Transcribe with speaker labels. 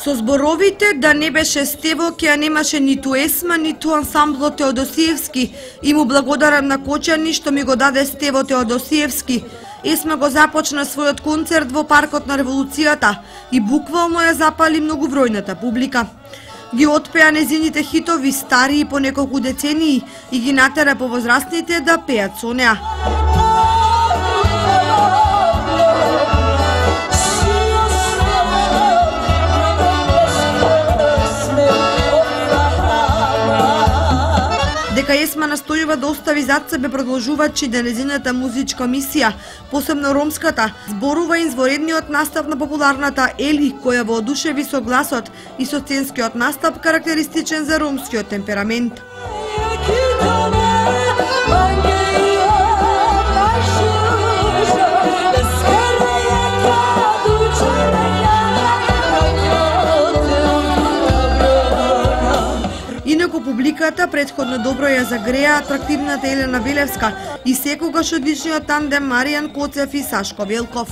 Speaker 1: Со зборовите да не беше Стево, ќе ја немаше ниту Есма, ниту ансамблот Теодосиевски. И му благодарам на Кочани што ми го даде Стево Теодосиевски. Есма го започна својот концерт во паркот на Револуцијата и буквално ја запали многубројната публика. Ги отпеа незините хитови стари и по неколку децении и ги натера повозрастните да пеат со неа. Дека Есма настојува да остави зад себе продолжувачи на незината музичка мисија, посебно ромската, зборува изворедниот настав на популарната Ели, која во одушеви со гласот и со сценскиот настап карактеристичен за ромскиот темперамент. Инаку публиката претходно добро ја загреа атрактивната Елена Велевска и секогаш одличниот тандем Маријан Коцев и Сашко Велков.